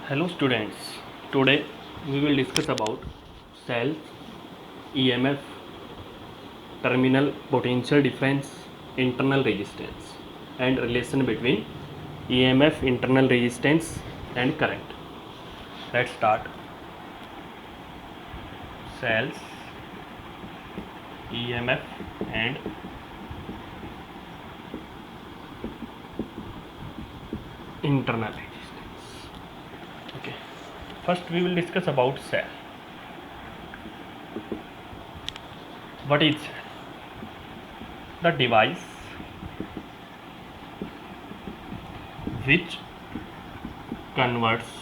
Hello students, today we will discuss about cells, EMF, terminal potential difference, internal resistance and relation between EMF, internal resistance and current. Let's start. Cells, EMF and internal resistance. Okay. First we will discuss about cell. What is cell? The device which converts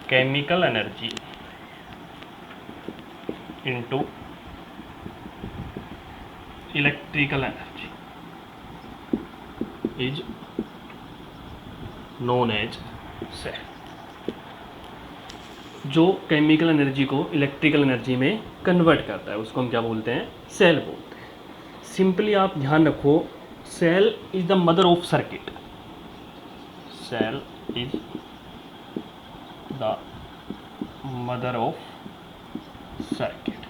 chemical energy into electrical energy is known as cell. जो chemical energy को electrical energy में convert करता है उसको हम क्या बोलते हैं? सेल बोलते हैं. सिंपली आप ध्यान रखो, cell is the mother of circuit. Cell is the mother of circuit.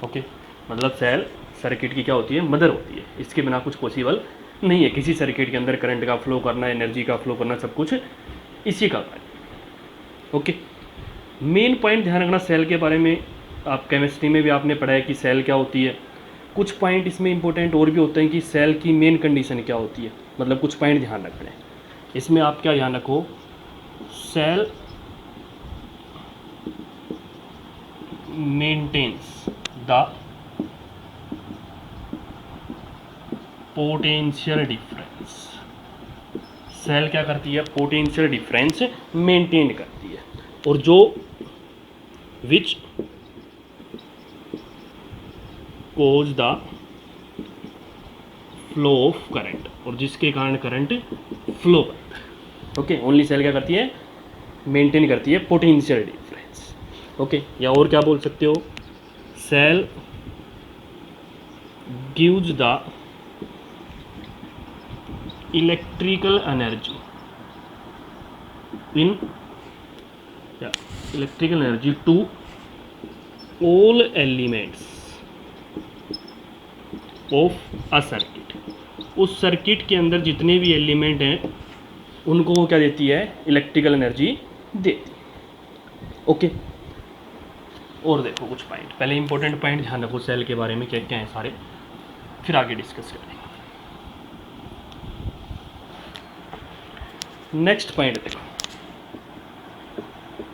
Okay, मतलब सेल सर्किट की क्या होती है? मदर होती है. इसके बिना कुछ पॉसिबल नहीं है. किसी सर्किट के अंदर करंट का फ्लो करना, एनर्जी का फ्लो करना, सब कुछ इसी का कार्य. ओके, मेन पॉइंट ध्यान रखना सेल के बारे में. आप केमिस्ट्री में भी आपने पढ़ा है कि सेल क्या होती है. कुछ पॉइंट इसमें इंपॉर्टेंट और भी होते हैं कि सेल की मेन कंडीशन क्या होती है. मतलब कुछ पॉइंट ध्यान रखने हैं इसमें. आप क्या ध्यान रखो, cell maintains the potential difference. Cell क्या करती है? पोटेंशियल डिफरेंस मेंटेन करती है. और जो which cause the flow of current, और जिसके कारण करंट फ्लो करता है. ओके, ओनली सेल क्या करती है? मेंटेन करती है पोटेंशियल डिफरेंस. ओके, या और क्या बोल सकते हो, cell gives the electrical energy in electrical energy to all elements of a circuit. उस सर्किट के अंदर जितने भी एलिमेंट हैं उनको वो क्या देती है? इलेक्ट्रिकल एनर्जी देती है. ओके, और देखो कुछ पॉइंट. पहले इंपॉर्टेंट पॉइंट ध्यान रखो सेल के बारे में क्या क्या है सारे, फिर आगे डिस्कस करेंगे. नेक्स्ट पॉइंट देखो,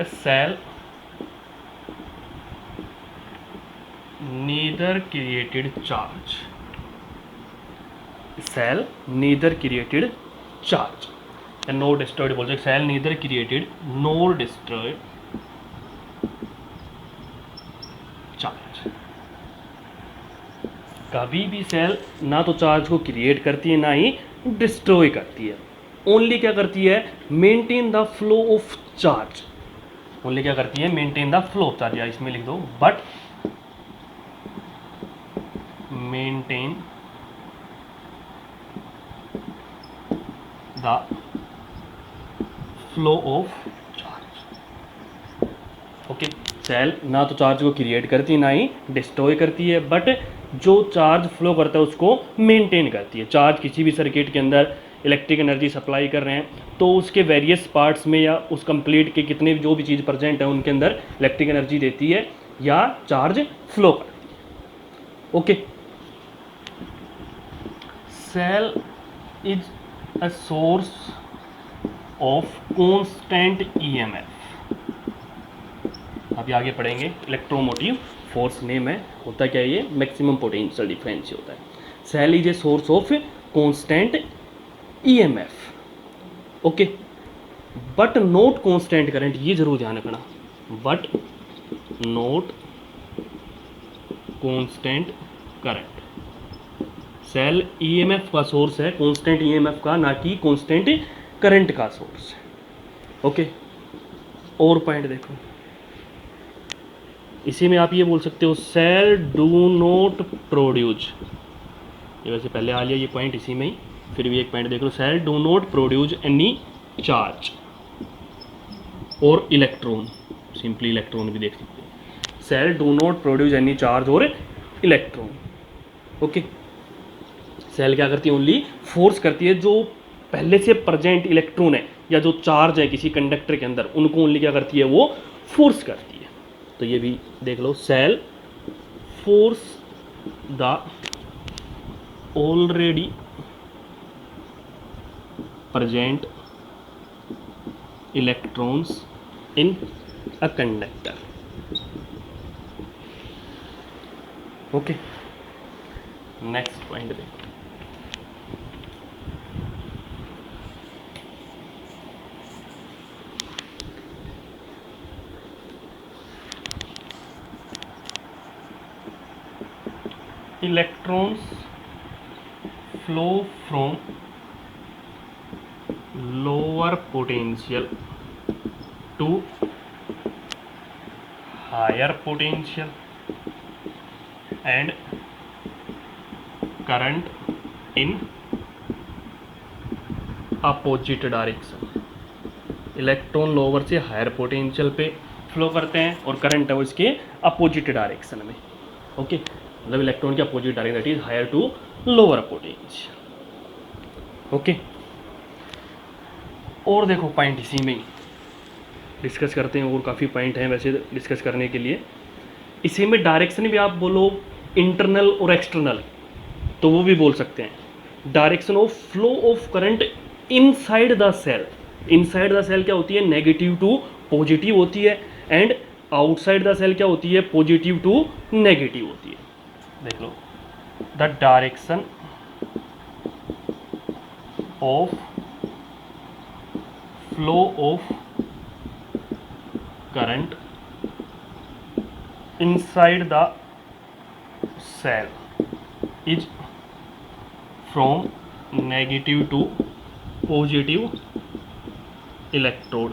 cell neither created charge. Cell neither created charge या नोर डिस्ट्रॉयड बोल सकते. Cell neither created nor destroyed charge. कभी भी सेल ना तो चार्ज को क्रिएट करती है ना ही डिस्ट्रॉय करती है. ओनली क्या करती है? Maintain the flow of charge. Only क्या करती है? Maintain the flow of charge. या इसमें लिख दो, but maintain the flow of charge. Okay, cell ना तो चार्ज को क्रिएट करती है ना ही डिस्ट्रॉय करती है, बट जो चार्ज फ्लो करता है उसको मेंटेन करती है. चार्ज किसी भी सर्किट के अंदर इलेक्ट्रिक एनर्जी सप्लाई कर रहे हैं तो उसके वेरियस पार्ट्स में या उस कंप्लीट के कितने जो भी चीज़ प्रेजेंट है उनके अंदर इलेक्ट्रिक एनर्जी देती है या चार्ज फ्लो करती है. Okay, cell is a source of constant EMF. अभी आगे पढ़ेंगे. इलेक्ट्रोमोटिव फोर्स नेम है. होता क्या है ये? मैक्सिमम पोटेंशियल डिफरेंस होता है. Cell is a source of constant EMF. Okay, but not constant current. ये जरूर ध्यान रखना, but not constant current. Cell EMF का सोर्स है, कांस्टेंट EMF का, ना कि कांस्टेंट करंट का सोर्स है. ओके, और पॉइंट देखो इसी में. आप ये बोल सकते हो, सेल डू नॉट प्रोड्यूस. ये वैसे पहले आ लिया ये पॉइंट इसी में ही. फिर भी एक पॉइंट देख लो, cell do not produce any charge और इलेक्ट्रॉन, सिंपली इलेक्ट्रॉन भी देख सकते हैं, cell do not produce any charge और इलेक्ट्रॉन। ओके, सेल क्या करती है, ओनली फोर्स करती है, जो पहले से प्रेजेंट इलेक्ट्रॉन है या जो चार्ज है किसी कंडक्टर के अंदर, उनको ओनली क्या करती है, वो फोर्स करती है। तो ये भी देख लो, cell force the already present electrons in a conductor. Okay, next point देखो, electrons flow from lower potential to higher potential and current in opposite direction। Electron lower से हायर पोटेंशियल पे फ्लो करते हैं और करंट है वो इसके opposite direction में। ओके, मतलब इलेक्ट्रॉन के opposite direction, that is higher to lower potential. Okay, और देखो पॉइंट इसी में ही डिस्कस करते हैं, और काफ़ी पॉइंट हैं वैसे डिस्कस करने के लिए। इसी में डायरेक्शन भी आप बोलो इंटरनल और एक्सटर्नल, तो वो भी बोल सकते हैं। Direction of flow of current inside the cell, inside the cell क्या होती है, नेगेटिव टू पॉजिटिव होती है, एंड आउटसाइड द सेल क्या होती है, पॉजिटिव टू नेगेटिव होती है। देख लो, the direction of flow of current inside the cell is from negative to positive electrode,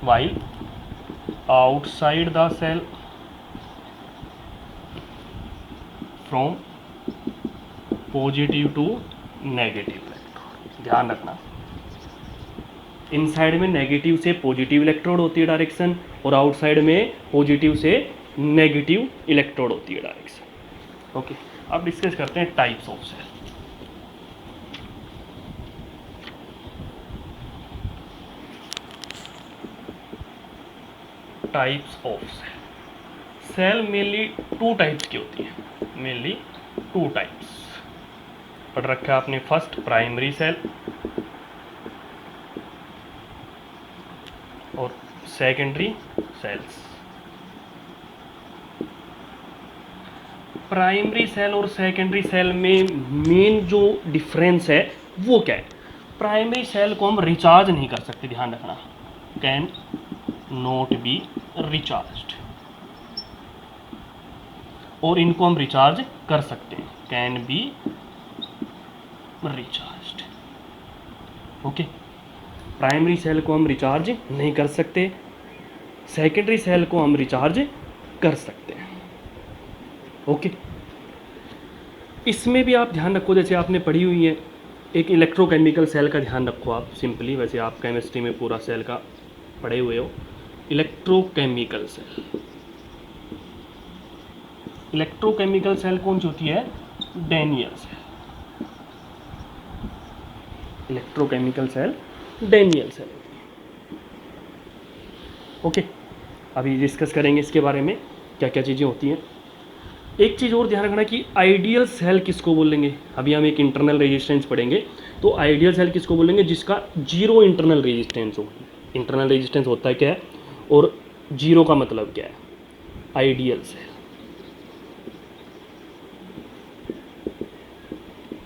while outside the cell from positive to negative electrode. ध्यान रखना, inside में नेगेटिव से पॉजिटिव इलेक्ट्रोड होती है डायरेक्शन, और आउटसाइड में पॉजिटिव से negative electrode होती है डायरेक्शन। ओके, अब डिस्कस करते हैं types of cell. Types of cell, cell mainly two types की होती है, मेनली टू टाइप्स पढ़ रखा है आपने। फर्स्ट प्राइमरी सेल और सेकेंडरी सेल्स। प्राइमरी सेल और सेकेंडरी सेल में मेन जो डिफरेंस है वो क्या है, प्राइमरी सेल को हम रिचार्ज नहीं कर सकते, ध्यान रखना, कैन नॉट बी रिचार्ज्ड, और इनको हम रिचार्ज कर सकते हैं, can be recharged. Okay, primary cell को हम रिचार्ज नहीं कर सकते, सेकेंडरी सेल को हम रिचार्ज कर सकते हैं। ओके, इसमें भी आप ध्यान रखो, जैसे आपने पढ़ी हुई है, एक इलेक्ट्रोकेमिकल सेल का ध्यान रखो आप सिंपली, वैसे आप केमिस्ट्री में पूरा सेल का पढ़े हुए हो। इलेक्ट्रोकेमिकल सेल, इलेक्ट्रोकेमिकल सेल कौन सी होती है, Daniel cell. Electrochemical cell Daniel cell. Okay, अभी डिस्कस करेंगे इसके बारे में क्या क्या चीज़ें होती हैं। एक चीज़ और ध्यान रखना कि आइडियल सेल किसको बोलेंगे, अभी हम एक इंटरनल रेजिस्टेंस पढ़ेंगे, तो आइडियल सेल किसको बोलेंगे, जिसका जीरो इंटरनल रेजिस्टेंस हो। इंटरनल रेजिस्टेंस होता है क्या है, और जीरो का मतलब क्या है, ideal cell.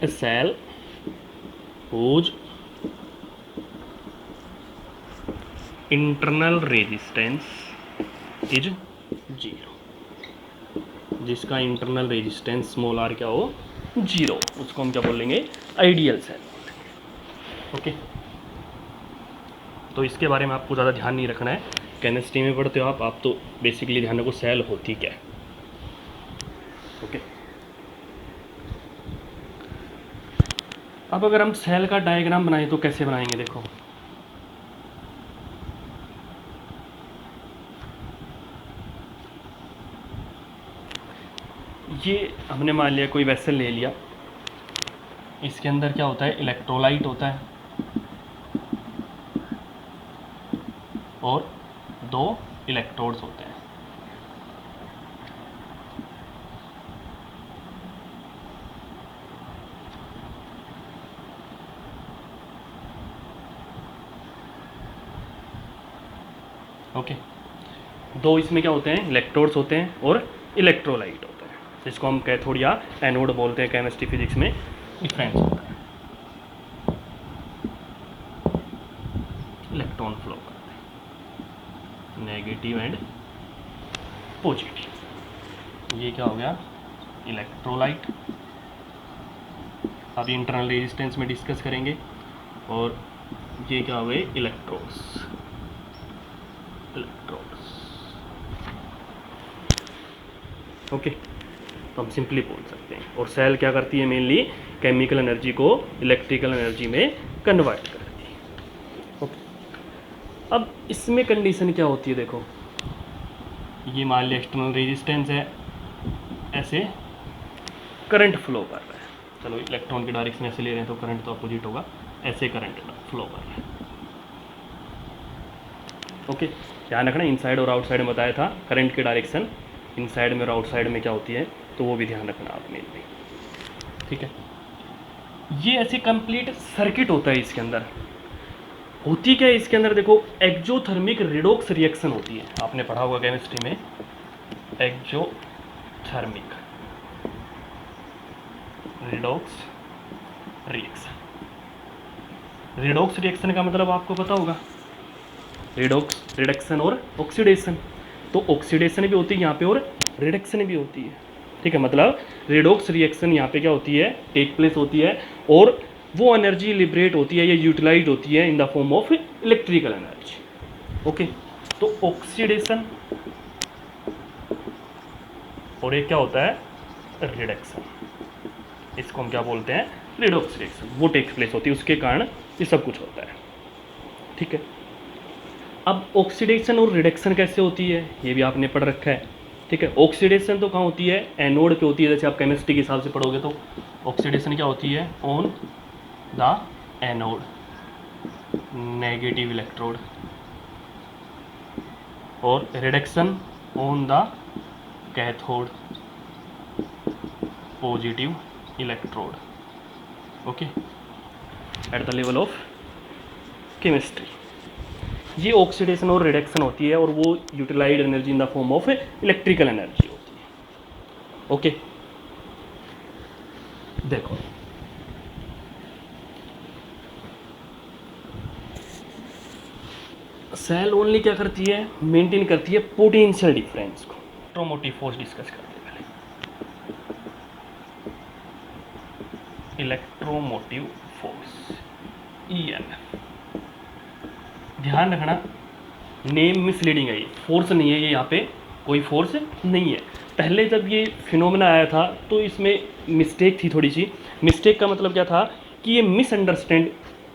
A cell whose internal resistance is zero, जिसका इंटरनल रेजिस्टेंस स्मॉल आर क्या हो, जीरो, उसको हम क्या बोलेंगे, आइडियल सेल। ओके, तो इसके बारे में आपको ज़्यादा ध्यान नहीं रखना है, केमिस्ट्री में पढ़ते हो आप तो बेसिकली ध्यान रखो सेल होती क्या है। ओके, अब अगर हम सेल का डायग्राम बनाएं तो कैसे बनाएंगे, देखो ये हमने मान लिया कोई वेसल ले लिया, इसके अंदर क्या होता है, इलेक्ट्रोलाइट होता है और 2 इलेक्ट्रोड्स होते हैं। ओके, 2 इसमें क्या होते हैं, इलेक्ट्रोड्स होते हैं और इलेक्ट्रोलाइट होता है, जिसको हम कैथोड या एनोड बोलते हैं, केमिस्ट्री फिजिक्स में डिफरेंस होता है। इलेक्ट्रॉन फ्लो करते हैं, नेगेटिव एंड पॉजिटिव। ये क्या हो गया, इलेक्ट्रोलाइट। अभी इंटरनल रेजिस्टेंस में डिस्कस करेंगे। और ये क्या हुए, इलेक्ट्रोड्स। ओके, तो हम सिंपली बोल सकते हैं। और सेल क्या करती है, मेनली केमिकल एनर्जी को इलेक्ट्रिकल एनर्जी में कन्वर्ट करती है। ओके, अब इसमें कंडीशन क्या होती है, देखो ये मान लिया एक्सटर्नल रेजिस्टेंस है, ऐसे करंट फ्लो कर रहा है, चलो इलेक्ट्रॉन की डायरेक्शन ऐसे ले रहे हैं तो करंट तो अपोजिट होगा, ऐसे करंट फ्लो कर रहा है। ओके, ध्यान रखना, इनसाइड और आउटसाइड में बताया था करंट की डायरेक्शन इनसाइड में और आउटसाइड में क्या होती है, तो वो भी ध्यान रखना आप मेनली। ठीक है, ये ऐसे कंप्लीट सर्किट होता है। इसके अंदर होती क्या है, इसके अंदर देखो एक्जोथर्मिक रिडॉक्स रिएक्शन होती है, आपने पढ़ा होगा केमिस्ट्री में, exothermic redox reaction. Redox reaction का मतलब आपको पता होगा, रिडॉक्स रिडक्शन और ऑक्सीडेशन। तो ऑक्सीडेशन भी होती है यहाँ पे और रिडक्शन भी होती है। ठीक है, मतलब रिडॉक्स रिएक्शन यहाँ पे क्या होती है, टेक प्लेस होती है, और वो एनर्जी लिबरेट होती है या यूटिलाइज होती है इन the form of electrical energy. Okay, तो ऑक्सीडेशन और एक क्या होता है, रिडक्शन, इसको हम क्या बोलते हैं, रिडॉक्स रिएक्शन, वो टेक प्लेस होती है, उसके कारण ये सब कुछ होता है। ठीक है, अब ऑक्सीडेशन और रिडक्शन कैसे होती है, ये भी आपने पढ़ रखा है। ठीक है, ऑक्सीडेशन तो कहाँ होती है, एनोड पे होती है, जैसे आप केमिस्ट्री के हिसाब से पढ़ोगे तो ऑक्सीडेशन क्या होती है, on the anode, negative electrode, और reduction on the cathode, positive electrode. Okay, at the level of chemistry ये ऑक्सीडेशन और रिडक्शन होती है, और वो utilized energy in the form of electrical energy होती है। ओके, देखो सेल ओनली क्या करती है, मेंटेन करती है पोटेंशियल डिफरेंस को। इलेक्ट्रोमोटिव फोर्स डिस्कस करते हैं पहले। Electromotive force, EMF. ध्यान रखना, नेम मिसलीडिंग है, ये फोर्स नहीं है, ये यहाँ पे कोई फोर्स नहीं है। पहले जब ये फिनोमेना आया था तो इसमें मिस्टेक थी, थोड़ी सी मिस्टेक का मतलब क्या था कि ये मिसअंडरस्टैंड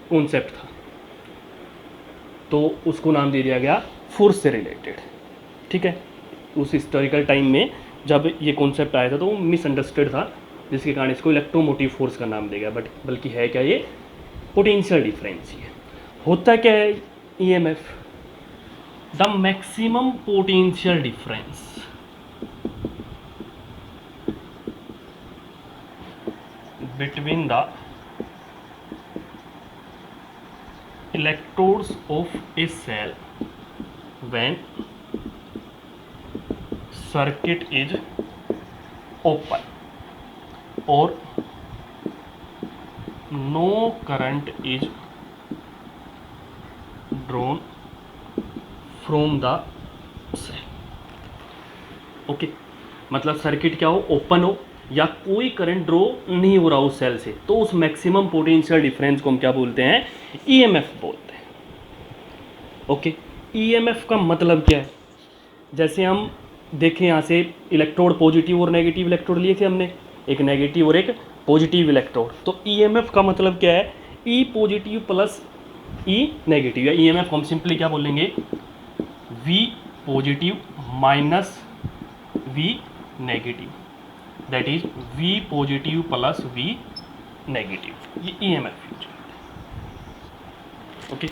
कॉन्सेप्ट था, तो उसको नाम दे दिया गया फोर्स से रिलेटेड। ठीक है, उस हिस्टोरिकल टाइम में जब ये कॉन्सेप्ट आया था तो वो मिसअंडरस्टूड था, जिसके कारण इसको इलेक्ट्रोमोटिव फोर्स का नाम दिया गया, बल्कि है क्या, ये पोटेंशियल डिफरेंस ही है। होता क्या है EMF, the maximum potential difference between the electrodes of a cell when circuit is open or no current is drawn from the cell। Okay, मतलब सर्किट क्या हो, ओपन हो या कोई करंट ड्रॉ नहीं हो रहा उस सेल से, तो उस मैक्सिमम पोटेंशियल डिफरेंस को हम क्या बोलते हैं, ईएमएफ बोलते हैं। ओके, ईएमएफ का मतलब क्या है, जैसे हम देखें यहाँ से इलेक्ट्रोड पॉजिटिव और नेगेटिव इलेक्ट्रोड लिए थे हमने, एक नेगेटिव और एक पॉजिटिव इलेक्ट्रोड। तो ईएमएफ का मतलब क्या है, E positive plus E negative, या ईएमएफ को हम सिंपली क्या बोलेंगे, V positive minus V negative, that is V positive plus V negative, ये ईएमएफ यूज करते हैं। Okay,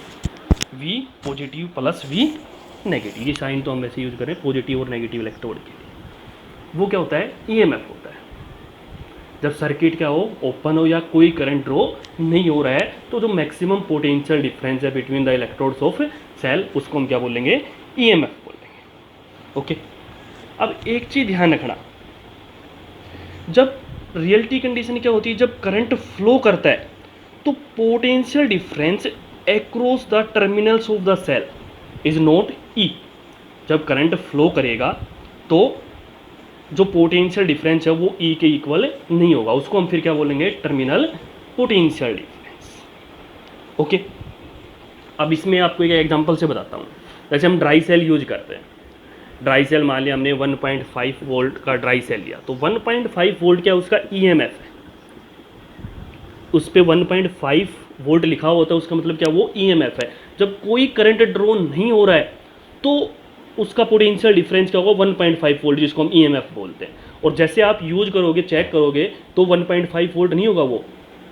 V positive plus V negative, ये साइन तो हम वैसे यूज करें पॉजिटिव और नेगेटिव इलेक्ट्रोड के लिए। वो क्या होता है, ईएमएफ होता है। जब सर्किट क्या हो, ओपन हो या कोई करंट ड्रॉ नहीं हो रहा है, तो जो मैक्सिमम पोटेंशियल डिफरेंस है between the electrodes of cell, उसको हम क्या बोलेंगे, ईएमएफ बोलेंगे। ओके, अब एक चीज ध्यान रखना, जब रियलिटी कंडीशन क्या होती है, जब करंट फ्लो करता है तो potential difference across the terminals of the cell is not E. जब करंट फ्लो करेगा तो जो पोटेंशियल डिफरेंस है वो ई के इक्वल नहीं होगा, उसको हम फिर क्या बोलेंगे, टर्मिनल पोटेंशियल डिफरेंस। ओके, अब इसमें आपको एक एग्जांपल से बताता हूँ। जैसे हम ड्राई सेल यूज करते हैं, ड्राई सेल मान लिया हमने 1.5 वोल्ट का ड्राई सेल लिया, तो 1.5 वोल्ट क्या उसका ईएमएफ है, उस पर 1.5 वोल्ट लिखा होता है, उसका मतलब क्या, वो ईएमएफ है। जब कोई करंट ड्रॉ नहीं हो रहा है तो उसका पोटेंशियल डिफरेंस क्या होगा, 1.5 वोल्ट, जिसको हम ईएमएफ बोलते हैं। और जैसे आप यूज करोगे, चेक करोगे, तो 1.5 वोल्ट नहीं होगा,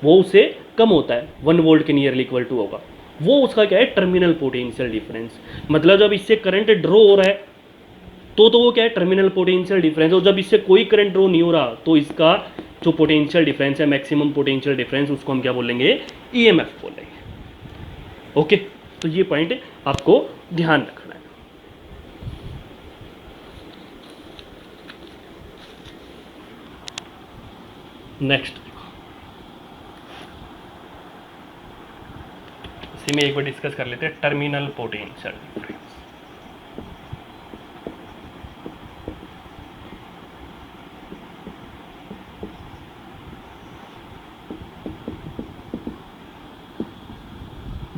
वो उससे कम होता है, 1 वोल्ट के नियरली इक्वल टू होगा। वो उसका क्या है, टर्मिनल पोटेंशियल डिफरेंस। मतलब जब इससे करंट ड्रॉ हो रहा है तो वो क्या है, टर्मिनल पोटेंशियल डिफरेंस। और जब इससे कोई करंट ड्रॉ नहीं हो रहा तो इसका जो पोटेंशियल डिफरेंस है, मैक्सिमम पोटेंशियल डिफरेंस, उसको हम क्या बोलेंगे, ईएमएफ बोलेंगे। ओके, तो ये पॉइंट आपको ध्यान रखना है। नेक्स्ट, इसी में एक बार डिस्कस कर लेते हैं terminal potential difference.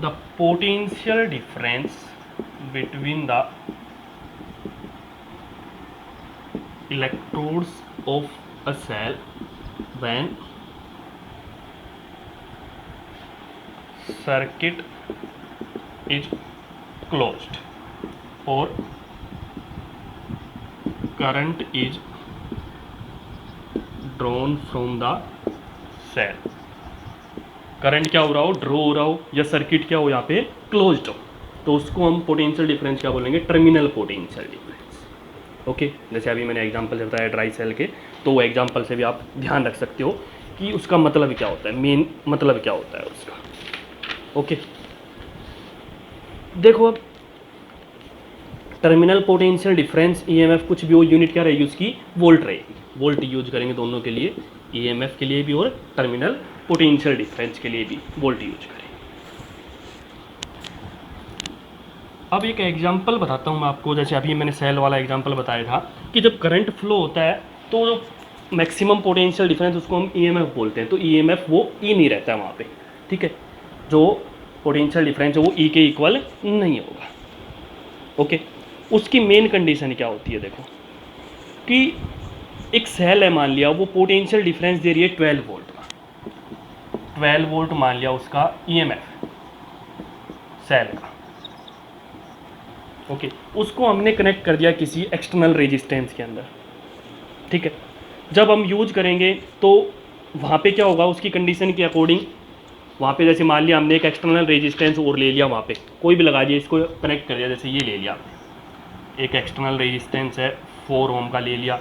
The potential difference between the electrodes of a cell when circuit is closed or current is drawn from the cell। Current क्या हो रहा हो, ड्रॉ हो रहा हो, या सर्किट क्या हो यहाँ पे क्लोज्ड हो, तो उसको हम पोटेंशियल डिफरेंस क्या बोलेंगे, टर्मिनल पोटेंशियल डिफरेंस। ओके, जैसे अभी मैंने एग्जांपल से बताया ड्राई सेल के, तो वो एग्जांपल से भी आप ध्यान रख सकते हो कि उसका मतलब क्या होता है, मेन मतलब क्या होता है उसका। ओके, देखो अब टर्मिनल पोटेंशियल डिफरेंस ईएमएफ कुछ भी हो, यूनिट क्या रहेगी उसकी, वोल्ट रहेगी। वोल्ट यूज करेंगे दोनों के लिए, ईएमएफ के लिए भी और टर्मिनल पोटेंशियल डिफरेंस के लिए भी वोल्ट यूज करें। अब एक एग्जांपल बताता हूँ मैं आपको। जैसे अभी मैंने सेल वाला एग्जांपल बताया था कि जब करंट फ्लो होता है तो जो मैक्सिमम पोटेंशियल डिफरेंस उसको हम ईएमएफ बोलते हैं। तो ईएमएफ वो ई नहीं रहता है वहाँ पे, ठीक है, जो पोटेंशियल डिफरेंस है वो ई के इक्वल नहीं होगा। ओके, उसकी मेन कंडीशन क्या होती है, देखो कि एक सेल है, मान लिया वो पोटेंशियल डिफरेंस दे रही है 12 वोल्ट का, 12 वोल्ट मान लिया उसका ईएमएफ सेल का। ओके, उसको हमने कनेक्ट कर दिया किसी एक्सटर्नल रेजिस्टेंस के अंदर, ठीक है। जब हम यूज करेंगे तो वहाँ पे क्या होगा, उसकी कंडीशन के अकॉर्डिंग वहाँ पे जैसे मान लिया हमने एक एक्सटर्नल रेजिस्टेंस और ले लिया, वहाँ पे कोई भी लगा दिया, इसको कनेक्ट कर दिया, जैसे ये ले लिया, एक एक्सटर्नल रेजिस्टेंस है 4 ओम का ले लिया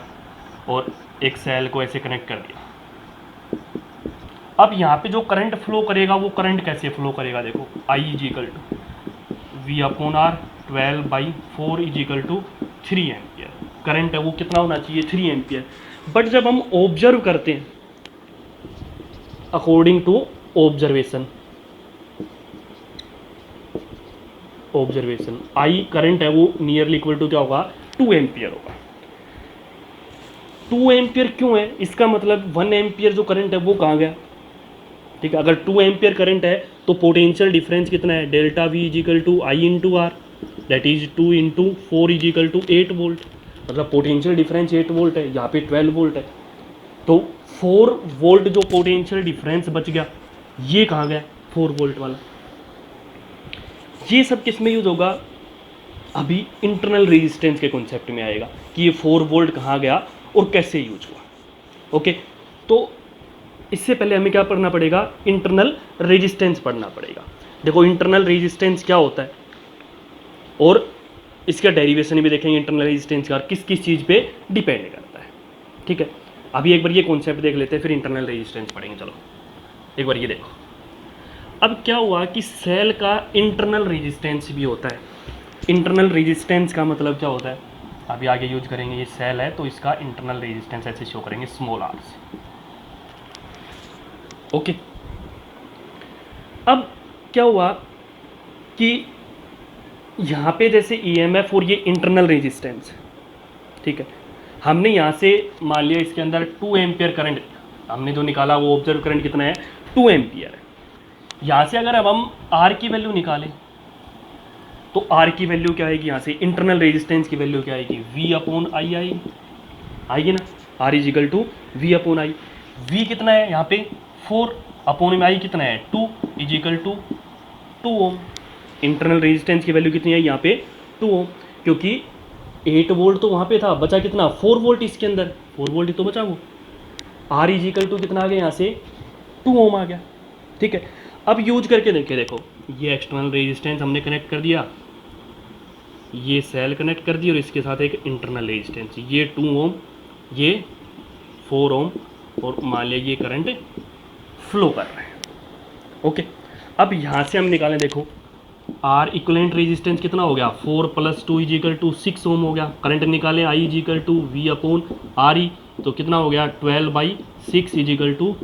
और एक सेल को ऐसे कनेक्ट कर दिया। अब यहाँ पे जो करंट फ्लो करेगा वो करंट कैसे फ्लो करेगा, देखो I is equal to V/R 12/4 is equal to 3 ampere. Current है वो कितना होना चाहिए, 3 एम्पियर। बट जब हम ऑब्जर्व करते हैं according to observation I current है वो नियरली इक्वल टू क्या होगा, 2 एम्पियर होगा। 2 एम्पियर क्यों है, इसका मतलब 1 एम्पियर जो करंट है वो कहाँ गया, ठीक है। अगर 2 एम्पियर करंट है तो पोटेंशियल डिफरेंस कितना है, delta V is equal to I into R, that is 2 into 4 is equal to 8 volt. मतलब पोटेंशियल डिफरेंस 8 वोल्ट है, यहाँ पे 12 वोल्ट है, तो 4 वोल्ट जो पोटेंशियल डिफरेंस बच गया, ये कहाँ गया 4 वोल्ट वाला। ये सब किस में यूज होगा, अभी इंटरनल रेजिस्टेंस के कॉन्सेप्ट में आएगा कि ये 4 वोल्ट कहाँ गया और कैसे यूज हुआ। ओके, तो इससे पहले हमें क्या पढ़ना पड़ेगा, इंटरनल रेजिस्टेंस पढ़ना पड़ेगा। देखो इंटरनल रेजिस्टेंस क्या होता है और इसका डेरिवेशन भी देखेंगे, इंटरनल रेजिस्टेंस का किस किस चीज़ पे डिपेंड करता है। ठीक है, अभी एक बार ये कॉन्सेप्ट देख लेते हैं, फिर इंटरनल रेजिस्टेंस पढ़ेंगे। चलो एक बार ये देखो, अब क्या हुआ कि सेल का इंटरनल रेजिस्टेंस भी होता है। इंटरनल रेजिस्टेंस का मतलब क्या होता है, अभी आगे यूज करेंगे। ये सेल है तो इसका इंटरनल रेजिस्टेंस ऐसे शो करेंगे स्मॉल आर से। ओके, अब क्या हुआ कि यहाँ पे जैसे ईएमएफ और ये इंटरनल रेजिस्टेंस, ठीक है, हमने यहाँ से मान लिया इसके अंदर 2 एम्पियर करंट हमने जो निकाला, वो ऑब्जर्व करंट कितना है 2 एम्पियर है। यहाँ से अगर अब हम आर की वैल्यू निकालें तो आर की वैल्यू क्या आएगी, यहाँ से इंटरनल रेजिस्टेंस की वैल्यू क्या आएगी, V अपॉन आई आएगी ना, R is equal to V upon I. V कितना है यहाँ पे 4 अपॉन में आई कितना है 2 is equal to 2 ohm. Internal resistance की वैल्यू कितनी है यहाँ पे 2 ओम, क्योंकि 8 वोल्ट तो वहाँ पे था, बचा कितना 4 वोल्ट इसके अंदर, 4 वोल्ट ही तो बचा वो। R इज इक्वल टू कितना आ गया यहाँ से 2 ओम आ गया। ठीक है, अब यूज करके देखे, देखो ये एक्सटर्नल रेजिस्टेंस हमने कनेक्ट कर दिया, ये सेल कनेक्ट कर दी और इसके साथ एक इंटरनल रेजिस्टेंस, ये 2 ओम ये 4 ओम, और मान लिया ये करंट फ्लो कर रहे हैं। ओके, अब यहाँ से हम निकालें, देखो आर इक्वलेंट रेजिस्टेंस कितना हो गया 4 + 2 इज इक्वल टू 6 ओम हो गया। करंट निकालें I is equal to V upon R E, तो कितना हो गया 12/6 इज इक्वल टू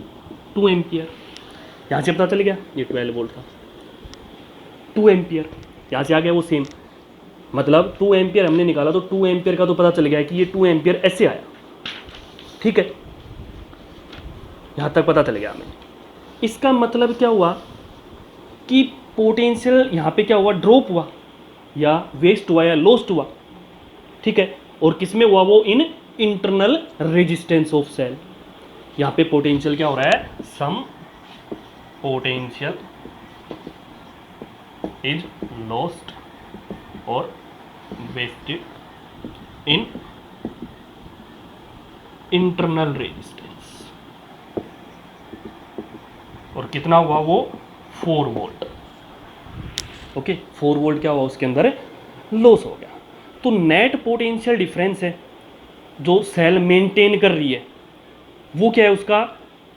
2 एम्पियर। यहाँ से पता चल गया ये 12 वोल्ट था, 2 एम्पियर यहाँ से आ गया वो सेम, मतलब 2 एम्पियर हमने निकाला तो 2 एम्पियर का तो पता चल गया कि ये 2 एम्पियर ऐसे आया। ठीक है, यहाँ तक पता चल गया हमें। इसका मतलब क्या हुआ कि पोटेंशियल यहाँ पे क्या हुआ, ड्रॉप हुआ या वेस्ट हुआ या लॉस्ट हुआ। ठीक है, और किस में हुआ, वो in internal resistance of cell. यहाँ पे पोटेंशियल क्या हो रहा है, सम पोटेंशियल इज लॉस्ट और वेस्टेड इन इंटरनल रेजिस्टेंस, और कितना हुआ वो 4 वोल्ट। ओके, 4 वोल्ट क्या हुआ उसके अंदर लॉस हो गया। तो नेट पोटेंशियल डिफरेंस है जो सेल मेंटेन कर रही है, वो क्या है उसका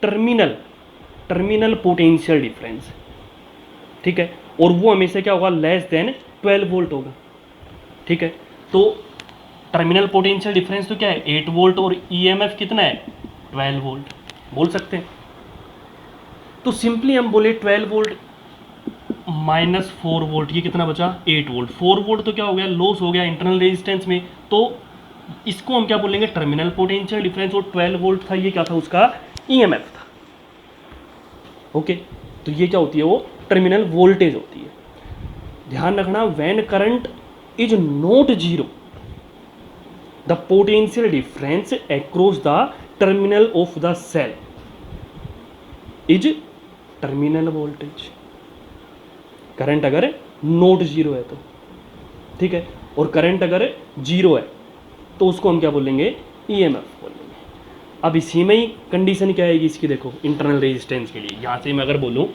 टर्मिनल पोटेंशियल डिफरेंस। ठीक है, और वो हमेशा क्या होगा, लेस देन 12 वोल्ट होगा। ठीक है, तो टर्मिनल पोटेंशियल डिफरेंस तो क्या है 8 वोल्ट, और ईएमएफ कितना है 12 वोल्ट बोल सकते हैं। तो सिंपली हम बोले 12 वोल्ट माइनस 4 वोल्ट, ये कितना बचा 8 वोल्ट। 4 वोल्ट तो क्या हो गया, लॉस हो गया इंटरनल रेजिस्टेंस में, तो इसको हम क्या बोलेंगे टर्मिनल पोटेंशियल डिफरेंस। और 12 वोल्ट था, ये क्या था उसका ईएमएफ था। ओके, तो ये क्या होती है, वो टर्मिनल वोल्टेज होती है। ध्यान रखना, when current is not zero the potential difference across the terminal of the cell is terminal voltage. Current अगर नॉट जीरो है तो, ठीक है, और करंट अगर जीरो है तो उसको हम क्या बोलेंगे ईएमएफ बोलेंगे। अब इसी में ही कंडीशन क्या आएगी इसकी, देखो इंटरनल रेजिस्टेंस के लिए। यहाँ से मैं अगर बोलूँ,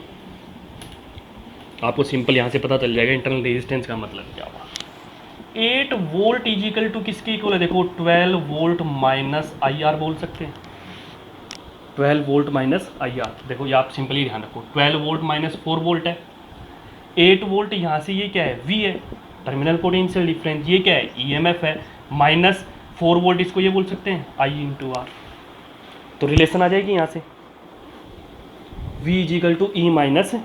आपको सिंपल यहाँ से पता चल जाएगा इंटरनल रेजिस्टेंस का मतलब क्या हुआ। 8 वोल्ट इज इक्वल टू किसके इक्वल है, देखो 12 वोल्ट माइनस आई आर बोल सकते हैं। 12 वोल्ट माइनस आई आर, देखो ये आप सिंपली ध्यान रखो, 12 वोल्ट माइनस 4 वोल्ट है, 8 वोल्ट यहाँ से ये क्या है V है टर्मिनल पोटेंशियल डिफरेंस, ये क्या है ईएमएफ है, माइनस 4 वोल्ट इसको ये बोल सकते हैं I इंटू आर। तो रिलेशन आ जाएगी यहाँ से V is equal to E minus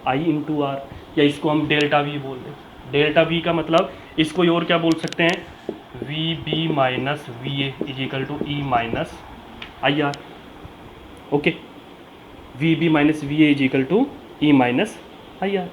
I into R, या इसको हम डेल्टा V बोल दें। डेल्टा V का मतलब इसको और क्या बोल सकते हैं, VB minus VA is equal to E minus I R. Okay, VB minus VA is equal to E minus I R.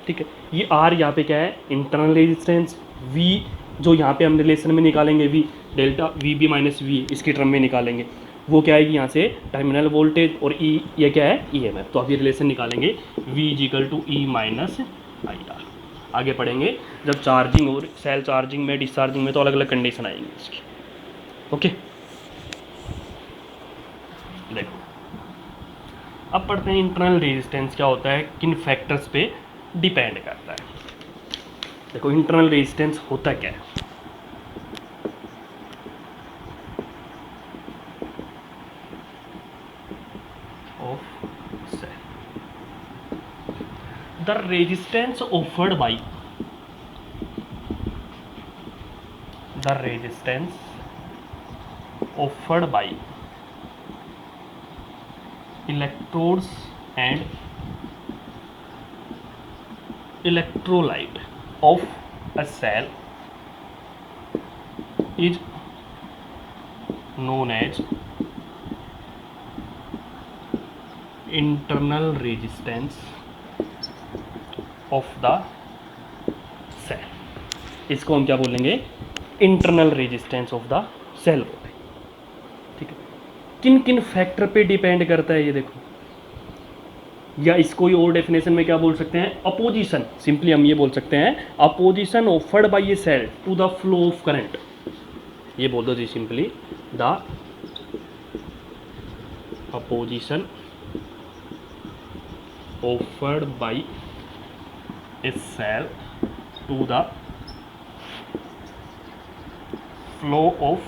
ठीक है, ये R यहाँ पे क्या है इंटरनल रेजिस्टेंस, V जो यहाँ पे हम रिलेशन में निकालेंगे V delta VB minus V इसकी टर्म में निकालेंगे, वो क्या आएगी यहाँ से टर्मिनल वोल्टेज, और ई ये क्या है ईएमएफ। तो आप ये रिलेशन निकालेंगे V equal to E minus I R. आगे पढ़ेंगे जब चार्जिंग और सेल चार्जिंग में डिस्चार्जिंग में तो अलग अलग कंडीशन आएंगी इसकी। ओके, देखो अब पढ़ते हैं इंटरनल रेजिस्टेंस क्या होता है, किन फैक्टर्स पे डिपेंड करता है। देखो इंटरनल रेजिस्टेंस होता क्या है, the resistance offered by electrodes and electrolyte of a cell is known as internal resistance of the cell। इसको हम क्या बोलेंगे, internal resistance of the cell बोलेंगे। ठीक है, किन किन फैक्टर पे डिपेंड करता है ये देखो, या इसको ही और डेफिनेशन में क्या बोल सकते हैं, अपोजिशन। सिंपली हम ये बोल सकते हैं opposition offered by a cell to the flow of current. ये बोल दो जी simply, the opposition offered by a cell to the flow of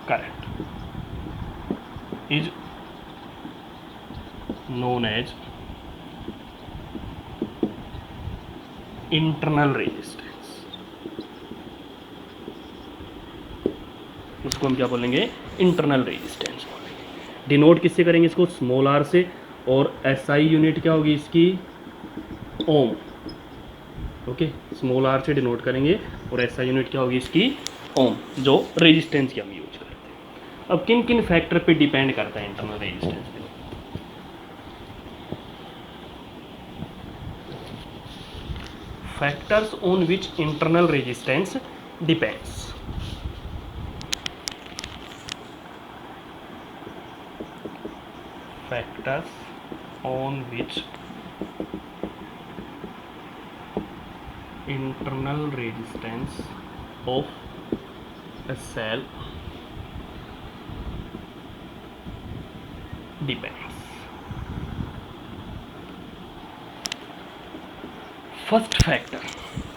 current is known as internal resistance। उसको हम क्या बोलेंगे, इंटरनल रेजिस्टेंस बोलेंगे। डिनोट किससे करेंगे इसको, स्मॉल आर से, और एसआई यूनिट क्या होगी इसकी, ओम। ओके, स्मॉल आर से डिनोट करेंगे और एसआई यूनिट क्या होगी इसकी, ओम, जो रेजिस्टेंस की हम यूज करते हैं। अब किन किन फैक्टर पे डिपेंड करता है internal resistance, factors on which internal resistance depends। factors on which internal resistance of a cell depends। First factor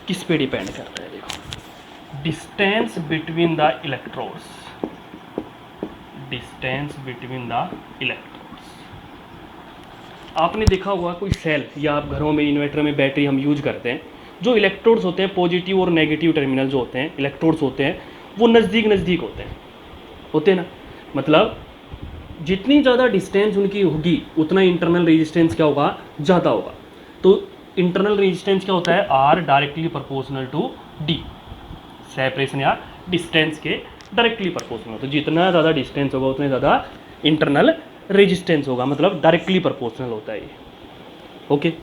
किस पे डिपेंड करता है, देखो distance between the electrodes. Distance between the electrodes, आपने देखा होगा कोई सेल, या आप घरों में इन्वर्टर में बैटरी हम यूज करते हैं, जो इलेक्ट्रोड्स होते हैं पॉजिटिव और नेगेटिव टर्मिनल जो होते हैं, इलेक्ट्रोड्स होते हैं वो नज़दीक नज़दीक होते हैं ना। मतलब जितनी ज़्यादा डिस्टेंस उनकी होगी उतना इंटरनल रेजिस्टेंस क्या होगा, ज़्यादा होगा। तो इंटरनल रेजिस्टेंस क्या होता है, R directly proportional to D, separation या डिस्टेंस के डायरेक्टली प्रोपोर्शनल। तो जितना ज़्यादा डिस्टेंस होगा उतने ज़्यादा इंटरनल रेजिस्टेंस होगा, मतलब डायरेक्टली प्रोपोर्शनल होता है ये। Okay,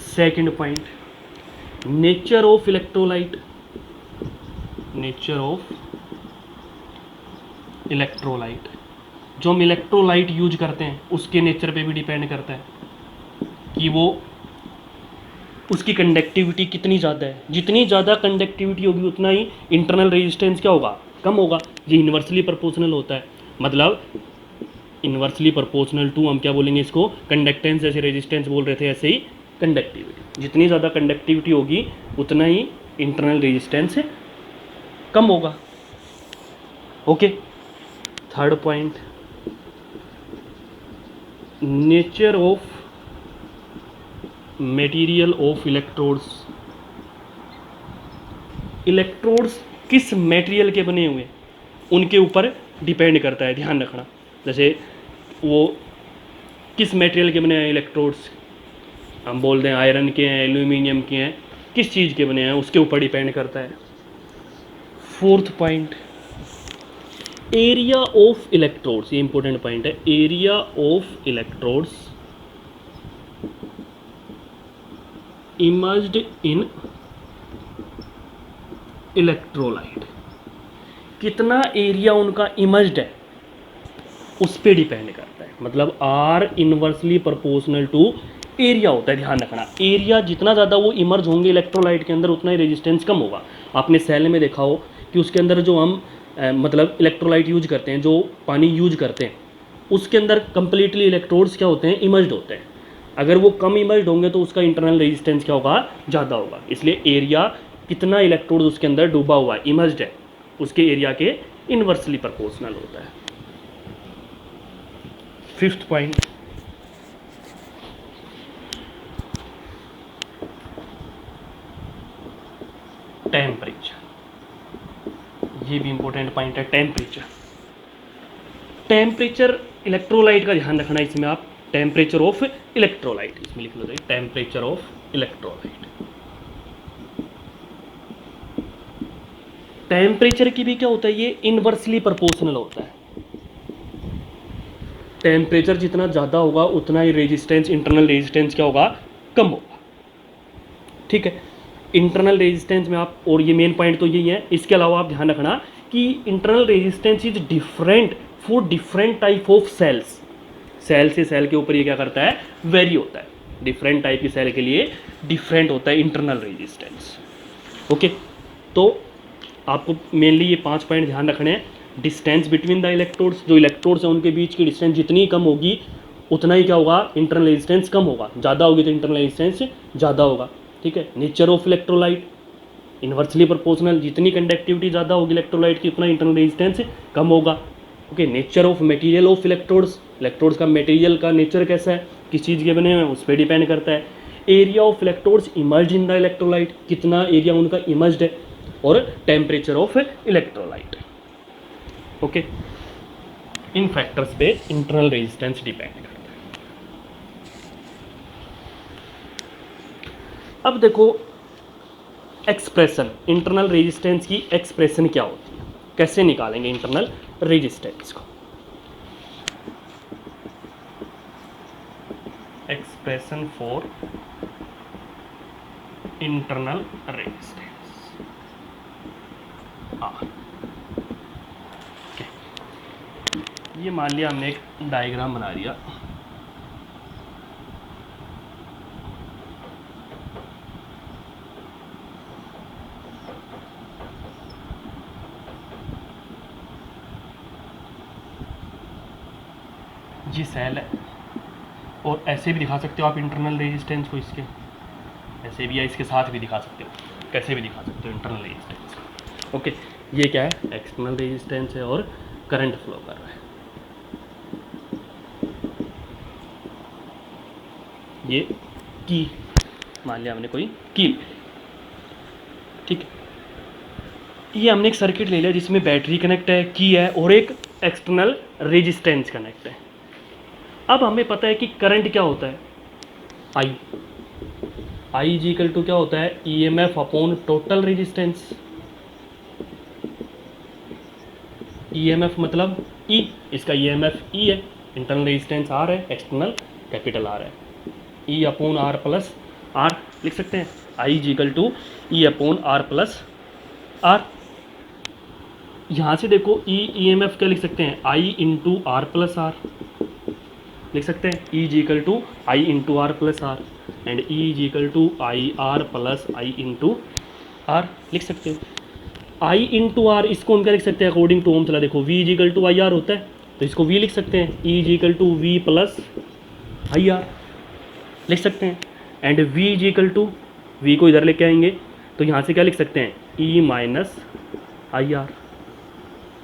second point, nature of electrolyte. Nature of electrolyte, जो हम इलेक्ट्रोलाइट यूज करते हैं उसके नेचर पे भी डिपेंड करता है कि वो उसकी कंडक्टिविटी कितनी ज़्यादा है। जितनी ज़्यादा कंडक्टिविटी होगी उतना ही इंटरनल रेजिस्टेंस क्या होगा, कम होगा। ये इन्वर्सली प्रोपोर्शनल होता है, मतलब इन्वर्सली प्रोपोर्शनल टू हम क्या बोलेंगे इसको, कंडक्टेंस। जैसे रेजिस्टेंस बोल रहे थे ऐसे ही कंडक्टिविटी, जितनी ज़्यादा कंडक्टिविटी होगी उतना ही इंटरनल रेजिस्टेंस कम होगा। Okay, third point, nature of material of electrodes. Electrodes किस मटेरियल के बने हुए उनके ऊपर डिपेंड करता है, ध्यान रखना। जैसे वो किस मटेरियल के बने हैं इलेक्ट्रोड्स, हम बोल दें आयरन के हैं, एल्यूमिनियम के हैं, किस चीज़ के बने हैं उसके ऊपर डिपेंड करता है। Fourth point, area of electrodes. ये इंपॉर्टेंट पॉइंट है, area of electrodes immersed in electrolyte. कितना एरिया उनका इमर्ज्ड है उस पर डिपेंड करता है। मतलब R inversely proportional to area होता है, ध्यान रखना। एरिया जितना ज़्यादा वो इमर्ज होंगे इलेक्ट्रोलाइट के अंदर, उतना ही रेजिस्टेंस कम होगा। आपने सेल में देखा हो कि उसके अंदर जो हम मतलब इलेक्ट्रोलाइट यूज करते हैं, जो पानी यूज करते हैं, उसके अंदर कंप्लीटली इलेक्ट्रोड्स क्या होते हैं, इमर्ज्ड होते हैं। अगर वो कम इमर्ज्ड होंगे तो उसका इंटरनल रेजिस्टेंस क्या होगा, ज़्यादा होगा। इसलिए एरिया कितना इलेक्ट्रोड उसके अंदर डूबा हुआ है, इमर्ज्ड है, उसके एरिया के इनवर्सली प्रोपोर्शनल होता है। Fifth point, temperature. ये भी इंपॉर्टेंट पॉइंट है, टेम्परेचर। टेम्परेचर इलेक्ट्रोलाइट का ध्यान रखना इसमें आप, टेम्परेचर ऑफ इलेक्ट्रोलाइट इसमें लिख लो, टेम्परेचर ऑफ इलेक्ट्रोलाइट। टेम्परेचर की भी क्या होता है, ये इनवर्सली प्रोपोर्शनल होता है। टेम्परेचर जितना ज़्यादा होगा उतना ही रेजिस्टेंस, इंटरनल रेजिस्टेंस क्या होगा, कम होगा। ठीक है, इंटरनल रेजिस्टेंस में आप, और ये मेन पॉइंट तो यही है। इसके अलावा आप ध्यान रखना कि internal resistance is different for different type of cells. Cell से सेल के ऊपर ये क्या करता है, वेरी होता है। डिफरेंट टाइप की सेल के लिए डिफरेंट होता है इंटरनल रेजिस्टेंस। ओके, तो आपको मेनली ये 5 पॉइंट ध्यान रखने हैं। डिस्टेंस बिटवीन द इलेक्ट्रोड्स, जो इलेक्ट्रोड्स हैं उनके बीच की डिस्टेंस जितनी कम होगी उतना ही क्या होगा, इंटरनल रेजिस्टेंस कम होगा। ज़्यादा होगी तो इंटरनल रेजिस्टेंस ज़्यादा होगा। ठीक है, nature of electrolyte inversely proportional, जितनी कंडक्टिविटी ज़्यादा होगी इलेक्ट्रोलाइट की उतना इंटरनल रेजिस्टेंस कम होगा। Okay, nature of material of electrodes, electrodes का मटेरियल का नेचर कैसा है, किस चीज़ के बने हुए हैं, उस पर डिपेंड करता है। Area of electrodes emerge in the electrolyte, कितना एरिया उनका इमर्ज्ड है, और temperature of electrolyte. Okay, in factors पे इंटरनल रेजिस्टेंस डिपेंड करता है। अब देखो एक्सप्रेशन, इंटरनल रेजिस्टेंस की एक्सप्रेशन क्या होती है, कैसे निकालेंगे इंटरनल रेजिस्टेंस को। एक्सप्रेशन फॉर इंटरनल रेजिस्टेंस ये मान लिया हमने एक डायग्राम बना दिया। ये सेल है, और ऐसे भी दिखा सकते हो आप इंटरनल रेजिस्टेंस को, इसके ऐसे भी या इसके साथ भी दिखा सकते हो, कैसे भी दिखा सकते हो इंटरनल रेजिस्टेंस। ओके, ये क्या है, एक्सटर्नल रेजिस्टेंस है और करंट फ्लो कर रहा है। ये की मान लिया हमने, कोई की, ठीक है। ये हमने एक सर्किट ले लिया जिसमें बैटरी कनेक्ट है, की है, और एक एक्सटर्नल रेजिस्टेंस कनेक्ट है। अब हमें पता है कि करंट क्या होता है, आई इज इक्वल टू क्या होता है, EMF upon total resistance. EMF मतलब ई, इसका ईएमएफ ई है, इंटरनल रेजिस्टेंस आर है, एक्सटर्नल कैपिटल आर है, E upon R plus R लिख सकते हैं। I is equal to E upon R plus R. यहाँ से देखो ई एम एफ क्या लिख सकते हैं, I into R plus R लिख सकते हैं। E is equal to I into R plus R, and E is equal to I R plus I into R लिख सकते हो। आई इंटू आर, इसको हम क्या लिख सकते हैं अकॉर्डिंग टू ओम्स लॉ, देखो V is equal to I R होता है तो इसको वी लिख सकते हैं। E is equal to V plus I R लिख सकते हैं, and v is equal to, V को इधर लेके आएंगे तो यहाँ से क्या लिख सकते हैं, e minus I R.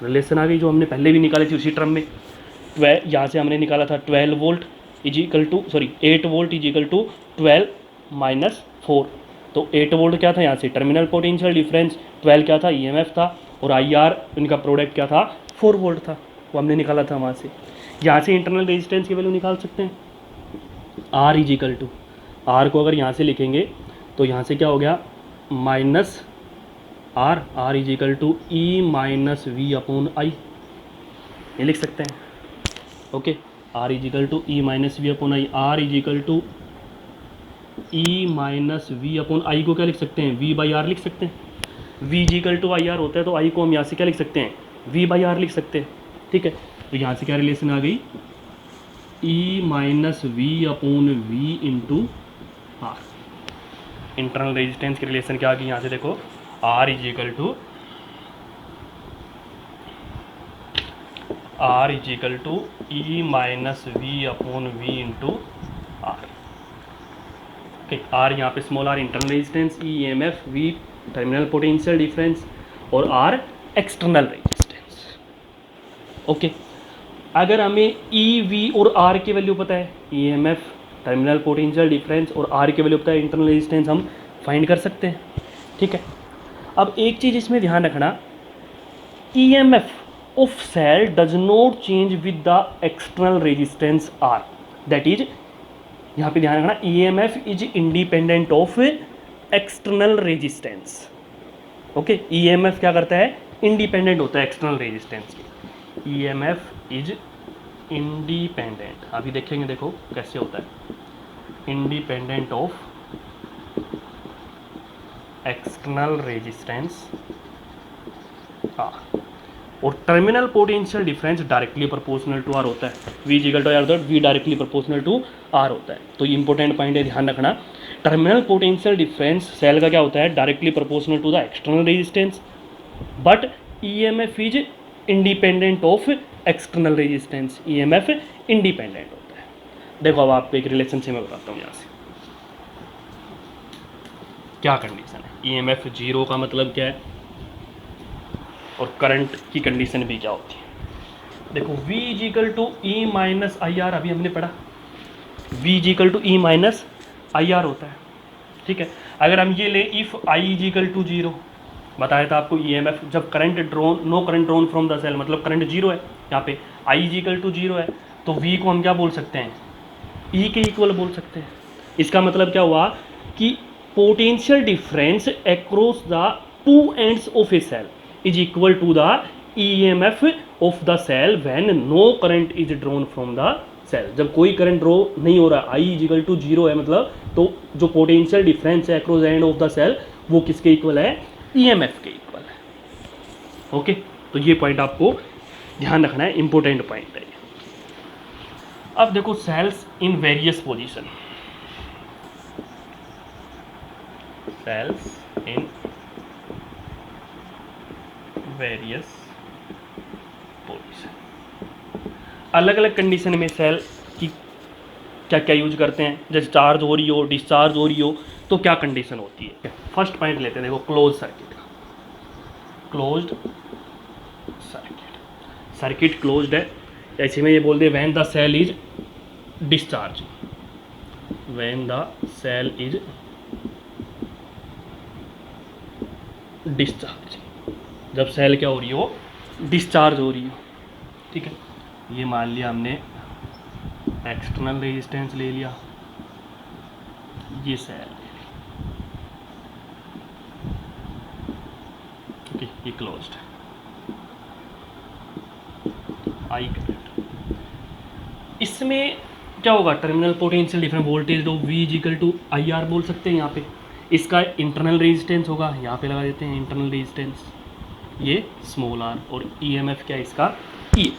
Relation आ गई जो हमने पहले भी निकाली थी उसी टर्म में। यहाँ से हमने निकाला था 12 volt is equal to, sorry 8 volt is equal to 12 minus 4। तो 8 वोल्ट क्या था, यहाँ से टर्मिनल पोटेंशियल डिफरेंस, 12 क्या था, ईएमएफ था, और आई आर इनका प्रोडक्ट क्या था, 4 वोल्ट था, वो हमने निकाला था वहाँ से। यहाँ से इंटरनल रेजिस्टेंस की वैल्यू निकाल सकते हैं। R is equal to, R को अगर यहाँ से लिखेंगे तो यहाँ से क्या हो गया, minus R, R is equal to E minus V upon I, ये लिख सकते हैं। Okay, R is equal to E minus V upon I. R is equal to E minus V upon I को क्या लिख सकते हैं, वी बाई आर लिख सकते हैं। V is equal to I R होता है तो आई को हम यहाँ से क्या लिख सकते हैं, वी बाई आर लिख सकते हैं। ठीक है, तो यहाँ से क्या रिलेशन आ गई, E minus V upon V into R. Internal resistance की रिलेशन क्या आ गई यहाँ से देखो, R is equal to E minus V upon V into R. Okay, R यहाँ पे small R internal resistance, E M F, V terminal potential difference और आर एक्सटर्नल रेजिस्टेंस। ओके, अगर हमें ई वी और आर की value पता है, E M F, terminal potential difference और आर की वैल्यू पता है, इंटरनल रेजिस्टेंस हम फाइंड कर सकते हैं। ठीक है, अब एक चीज़ इसमें ध्यान रखना, E M F of cell does not change with the external resistance R, that is, यहाँ पे ध्यान रखना, E M F is independent of external resistance. Okay, E M F क्या करता है, इंडिपेंडेंट होता है एक्सटर्नल रेजिस्टेंस के। E M F is independent, अभी देखेंगे, देखो कैसे होता है, independent of external resistance R. और terminal potential difference directly proportional to R होता है, we equal to R, V directly proportional to R होता है। तो ये इंपॉर्टेंट पॉइंट है, ध्यान रखना, टर्मिनल पोटेंशियल डिफरेंस सेल का क्या होता है, directly proportional to the external resistance, but EMF is independent of external resistance, EMF independent होता है। देखो अब आपको एक रिलेशन से मैं बताता हूँ यहाँ से क्या कंडीशन है, ईएमएफ जीरो का मतलब क्या है और करंट की कंडीशन भी क्या होती है। देखो V is equal to E minus I R, अभी हमने पढ़ा V is equal to E minus I R होता है। ठीक है, अगर हम ये ले if I is equal to zero, बताया था आपको ईएमएफ जब current drawn, no current drawn from the cell, मतलब करंट जीरो है, यहाँ पे I is equal to zero है, तो V को हम क्या बोल सकते हैं, E के इक्वल बोल सकते हैं। इसका मतलब क्या हुआ कि potential difference across the two ends of a cell is equal to the EMF of the cell when no current is drawn from the cell। जब कोई करंट ड्रॉ नहीं हो रहा, I is equal to zero है, मतलब तो जो potential difference है across end of the cell वो किसके इक्वल है, EMF के इक्वल है। ओके, तो ये पॉइंट आपको ध्यान रखना है, इंपॉर्टेंट पॉइंट है। अब देखो cells in various position, cells in various position, अलग अलग कंडीशन में सेल की क्या क्या यूज करते हैं, जैसे चार्ज हो रही हो, डिस्चार्ज हो रही हो, तो क्या कंडीशन होती है। फर्स्ट पॉइंट लेते हैं, देखो क्लोज सर्किट का, क्लोज्ड सर्किट, सर्किट क्लोज्ड है, ऐसे में ये बोल दे when the cell is discharge, when the cell is discharge, जब सेल क्या हो रही हो, डिस्चार्ज हो रही हो। ठीक है, ये मान लिया हमने एक्सटर्नल रेजिस्टेंस ले लिया, ये सेल, ओके, ये क्लोज्ड है, आई करंट, इसमें क्या होगा, टर्मिनल पोटेंशियल डिफरेंस वोल्टेज दो, V is equal to I R बोल सकते हैं यहाँ पे, इसका इंटरनल रेजिस्टेंस होगा, यहाँ पे लगा देते हैं इंटरनल रेजिस्टेंस, ये स्मॉल आर, और ईएमएफ क्या है इसका, ई।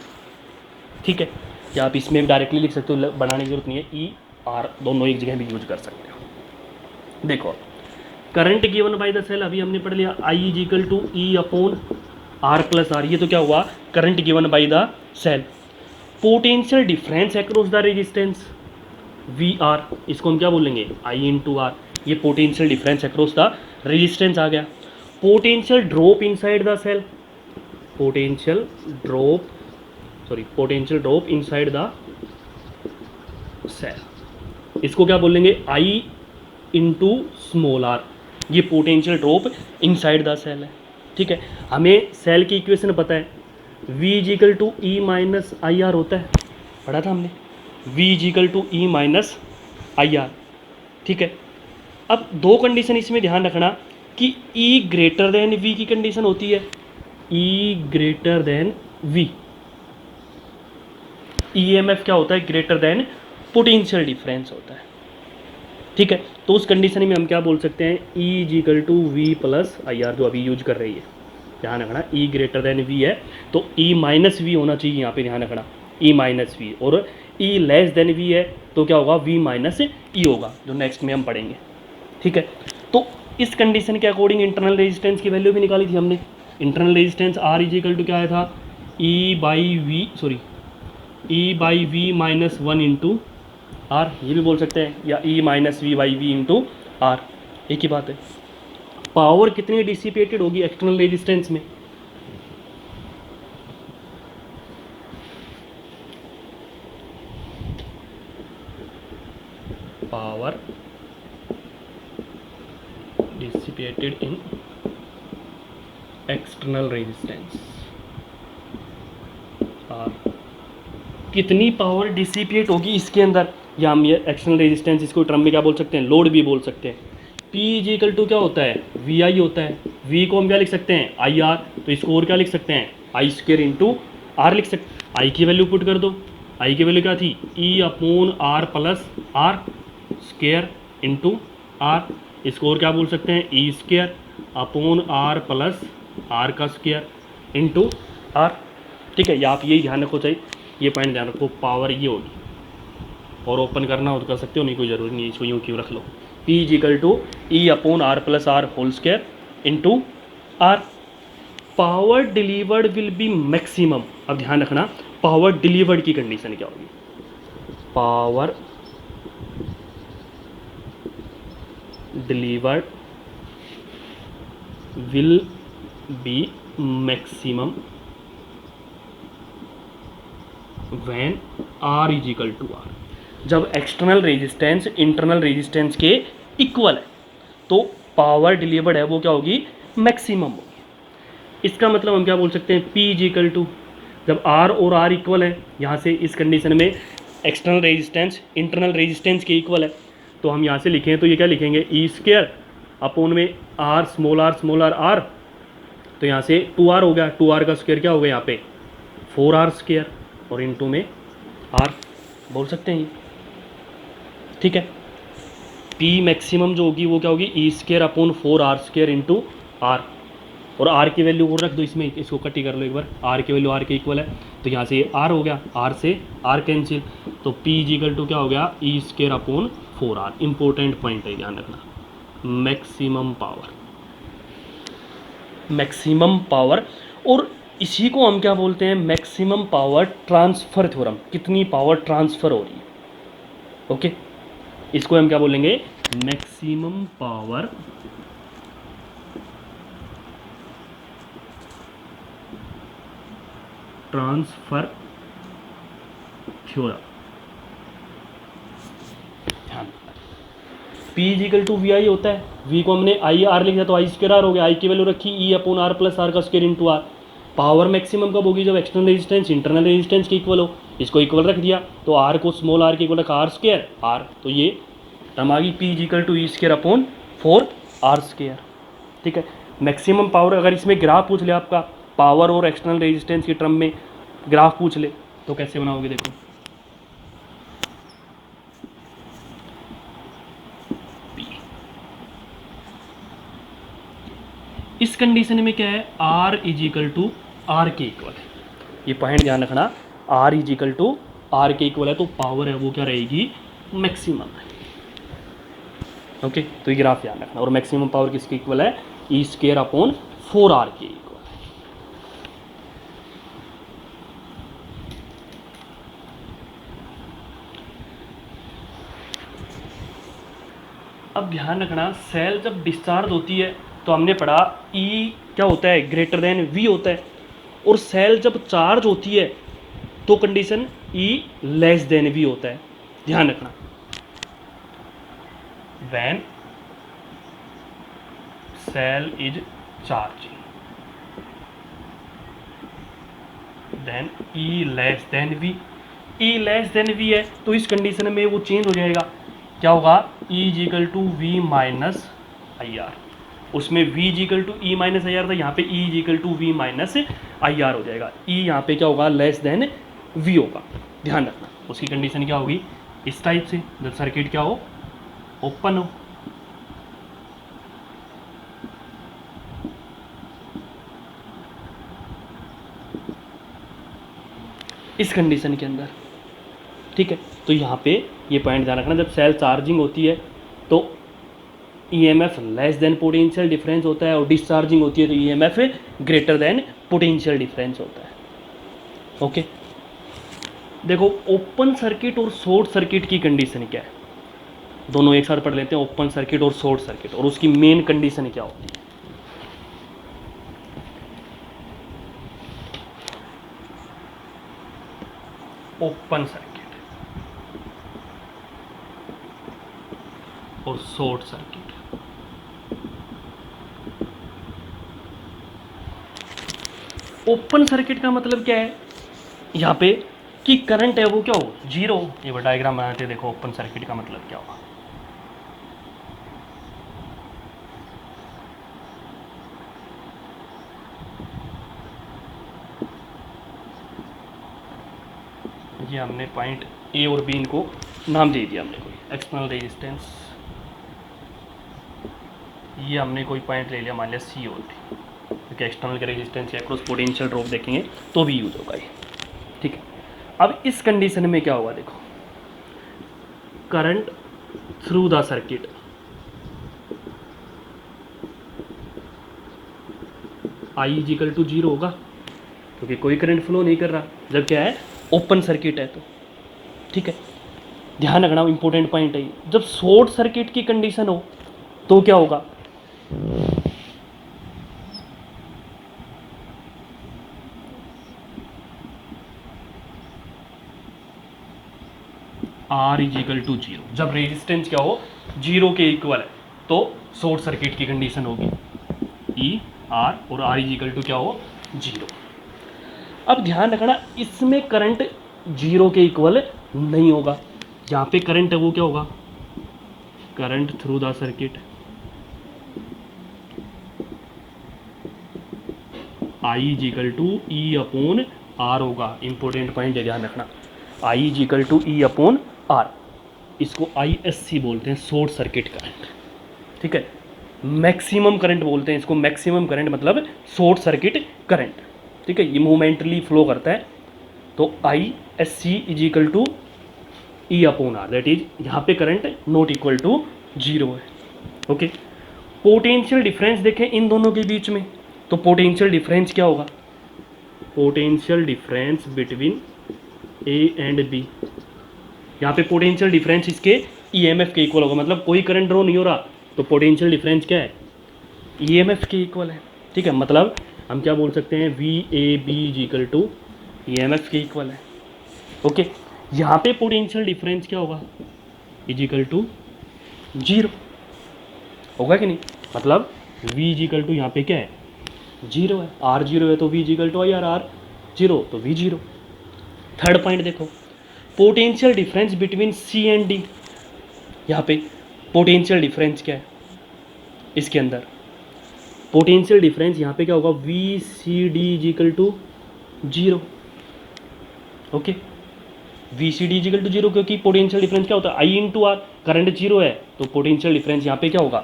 ठीक है, या आप इसमें भी डायरेक्टली लिख सकते हो, बनाने की जरूरत नहीं है, ई आर दोनों एक जगह भी यूज कर सकते हो। देखो current given by the cell, अभी हमने पढ़ लिया, I is equal to E upon R plus R, ये तो क्या हुआ, current given by the cell. Potential difference across the resistance V R, इसको हम क्या बोलेंगे, आई इंटू आर, ये potential difference across the resistance आ गया। Potential drop inside the cell, potential drop inside the cell, इसको क्या बोलेंगे, आई इंटू स्मॉल आर, ये potential drop inside the cell है। ठीक है, हमें सेल की इक्वेशन पता है, V is equal to E minus I R होता है, पढ़ा था हमने, V is equal to E minus I R. ठीक है, अब दो कंडीशन इसमें ध्यान रखना कि E ग्रेटर देन V की कंडीशन होती है, E greater than V, EMF क्या होता है, ग्रेटर देन पोटेंशियल डिफरेंस होता है। ठीक है, तो उस कंडीशन में हम क्या बोल सकते हैं, E is equal to V plus I R, जो अभी यूज कर रही है। ध्यान रखना, ई ग्रेटर देन वी है तो ई माइनस वी होना चाहिए यहाँ पे, ध्यान रखना ई माइनस वी, और ई लेस देन वी है तो क्या होगा, वी माइनस ई होगा, जो नेक्स्ट में हम पढ़ेंगे। ठीक है, तो इस कंडीशन के अकॉर्डिंग इंटरनल रेजिस्टेंस की वैल्यू भी निकाली थी हमने। Internal resistance R is equal to क्या आया था, E by V minus one into R, ये भी बोल सकते हैं, या E minus V by V into R, एक ही बात है। पावर कितनी डिसिपेटेड होगी एक्सटर्नल रेजिस्टेंस में, power dissipated in external resistance, कितनी पावर डिसिपेट होगी इसके अंदर, या हम ये एक्सटर्नल रेजिस्टेंस इसको टर्म में क्या बोल सकते हैं, लोड भी बोल सकते हैं। P इज इक्वल टू क्या होता है, वी आई होता है, V को हम क्या लिख सकते हैं, आई आर, तो इसको और क्या लिख सकते हैं, आई स्क्र इंटू आर लिख सकते, आई की वैल्यू पुट कर दो, आई की वैल्यू क्या थी, E upon R plus R square into R, इसको और क्या बोल सकते हैं, E square upon R plus R का स्क्र इंटू आर। ठीक है, या आप यही ध्यान रखो, चाहिए ये पॉइंट ध्यान रखो, पावर ये होगी, और ओपन करना हो तो कर सकते हो, नहीं कोई ज़रूरी नहीं, इसको यूँ क्यों रख लो, P is equal to E upon R plus R whole square into R. Power delivered will be maximum, अब ध्यान रखना पावर डिलीवर्ड की कंडीशन क्या होगी, power delivered will be maximum when R is equal to R, जब external resistance internal resistance के equal है तो पावर डिलीवर्ड है वो क्या होगी, मैक्सिमम होगी। इसका मतलब हम क्या बोल सकते हैं, P इज इक्वल टू, जब R और R इक्वल है, यहाँ से इस कंडीशन में एक्सटर्नल रेजिस्टेंस इंटरनल रेजिस्टेंस के इक्वल है, तो हम यहाँ से लिखें तो ये क्या लिखेंगे, ई स्क्वायर अपोन में R स्मॉल आर R, तो यहाँ से 2R हो गया, 2R का स्क्वायर क्या हो गया यहाँ पे 4R स्क्वायर, और इनटू में R बोल सकते हैं। ठीक है, P मैक्सिमम जो होगी वो क्या होगी, E square upon 4R square into R, और R की वैल्यू और रख दो इसमें, इसको कटी कर लो एक बार, R की वैल्यू R के इक्वल है, तो यहाँ से R हो गया, R से R कैंसिल, तो P इज इक्वल टू क्या हो गया, E square upon 4R। Important point है, ध्यान रखना, मैक्सिमम पावर, और इसी को हम क्या बोलते हैं, मैक्सिमम पावर ट्रांसफ़र थ्योरम, कितनी पावर ट्रांसफ़र हो रही है। ओके, इसको हम क्या बोलेंगे, maximum power transfer theorem. P is equal to V I होता है, V को हमने आई आर लिखा तो आई स्क्वायर आर हो गया, आई की वैल्यू रखी E upon R plus R का square into R. Power maximum कब होगी, जब एक्सटर्नल रेजिस्टेंस इंटरनल रेजिस्टेंस के इक्वल हो, इसको इक्वल रख दिया तो आर को स्मॉल आर के इक्वल रखा आर स्क्वायर आर, तो ये टर्म आ गई P is equal to E square upon 4R square. ठीक है, मैक्सिमम पावर, अगर इसमें ग्राफ पूछ ले आपका, पावर और एक्सटर्नल रेजिस्टेंस के टर्म में ग्राफ पूछ ले तो कैसे बनाओगे, देखो इस कंडीशन में क्या है, R is equal to R के इक्वल है, ये पॉइंट ध्यान रखना, R is equal to R के इक्वल है, तो पावर है वो क्या रहेगी, मैक्सिमम है। ओके, तो ये ग्राफ ध्यान रखना, और मैक्सिमम पावर किसके इक्वल है, ई स्क्वायर अपॉन 4R के इक्वल। अब ध्यान रखना, सेल जब डिस्चार्ज होती है तो हमने पढ़ा E क्या होता है, ग्रेटर देन V होता है, और सेल जब चार्ज होती है तो condition E less than V होता है। ध्यान रखना, when cell is charging then E less than V, E less than V है तो इस कंडीशन में वो चेंज हो जाएगा, क्या होगा, E is equal to V minus I R, उसमें V is equal to E minus I R था, यहाँ पे E is equal to V minus I R हो जाएगा। E यहाँ पे क्या होगा, लेस देन V होगा। ध्यान रखना, उसकी कंडीशन क्या होगी, इस टाइप से, जब सर्किट क्या हो, ओपन हो। इस कंडीशन के अंदर, ठीक है। तो यहाँ पे ये पॉइंट ध्यान रखना, जब सेल चार्जिंग होती है तो EMF less than potential difference होता है, और डिस्चार्जिंग होती है तो EMF greater than potential difference होता है। ओके, देखो ओपन सर्किट और शॉर्ट सर्किट की कंडीशन क्या है, दोनों एक साथ पढ़ लेते हैं, ओपन सर्किट और शॉर्ट सर्किट, और उसकी मेन कंडीशन क्या होती है। ओपन सर्किट और शॉर्ट सर्किट, ओपन सर्किट का मतलब क्या है यहाँ पे कि करंट है वो क्या हो, जीरो। ये वो डायग्राम बनाते हैं, देखो ओपन सर्किट का मतलब क्या होगा। ये हमने पॉइंट ए और बी इनको नाम दे दिया हमने, कोई एक्सटर्नल रेजिस्टेंस, ये हमने कोई पॉइंट ले लिया, मान लिया सी और डी, क्योंकि एक्सटर्नल का रेजिस्टेंस या क्रॉस पोटेंशियल ड्रॉप देखेंगे तो भी यूज होगा ये, ठीक है। अब इस कंडीशन में क्या होगा, देखो current through the circuit, I is equal to zero होगा, क्योंकि कोई करंट फ्लो नहीं कर रहा जब क्या है ओपन सर्किट है तो, ठीक है। ध्यान रखना इंपॉर्टेंट पॉइंट है, जब शॉर्ट सर्किट की कंडीशन हो तो क्या होगा, R is equal to zero, जब रेजिस्टेंस क्या हो जीरो के इक्वल है तो शॉर्ट सर्किट की कंडीशन होगी, ई आर और आर इज इक्वल टू क्या हो जीरो। अब ध्यान रखना इसमें करंट जीरो के इक्वल नहीं होगा, जहाँ पे करंट है वो क्या होगा, current through the circuit, I is equal to E upon R होगा। इंपॉर्टेंट पॉइंट है, ध्यान रखना, I is equal to E upon R, इसको ISC बोलते हैं, शॉर्ट सर्किट करंट, ठीक है। मैक्सिमम करंट बोलते हैं इसको, मैक्सिमम करंट मतलब शॉर्ट सर्किट करंट, ठीक है। ये मोमेंटली फ्लो करता है, तो ISC is equal to E upon R, that is यहाँ पे current not equal to zero है, ओके। पोटेंशियल डिफरेंस देखें इन दोनों के बीच में, तो पोटेंशियल डिफरेंस क्या होगा, potential difference between A and B, यहाँ पे पोटेंशियल डिफरेंस इसके ईएमएफ के इक्वल होगा, मतलब कोई करंट ड्रॉ नहीं हो रहा तो पोटेंशियल डिफरेंस क्या है, ईएमएफ के इक्वल है, ठीक है। मतलब हम क्या बोल सकते हैं, V A B is equal to EMF के इक्वल है, ओके। यहाँ पे पोटेंशियल डिफरेंस क्या होगा, इज इक्वल टू जीरो होगा कि नहीं, मतलब वी इज इक्वल टू यहाँ पे क्या है जीरो है, आर जीरो है तो V is equal to I, R zero तो वी जीरो। थर्ड पॉइंट देखो, potential difference between C and D, यहाँ पे पोटेंशियल डिफरेंस क्या है इसके अंदर, पोटेंशियल डिफरेंस यहाँ पे क्या होगा, V C D is equal to zero, okay. V C D is equal to zero, क्योंकि पोटेंशियल डिफरेंस क्या होता है, I into R, current zero है तो पोटेंशियल डिफरेंस यहाँ पे क्या होगा,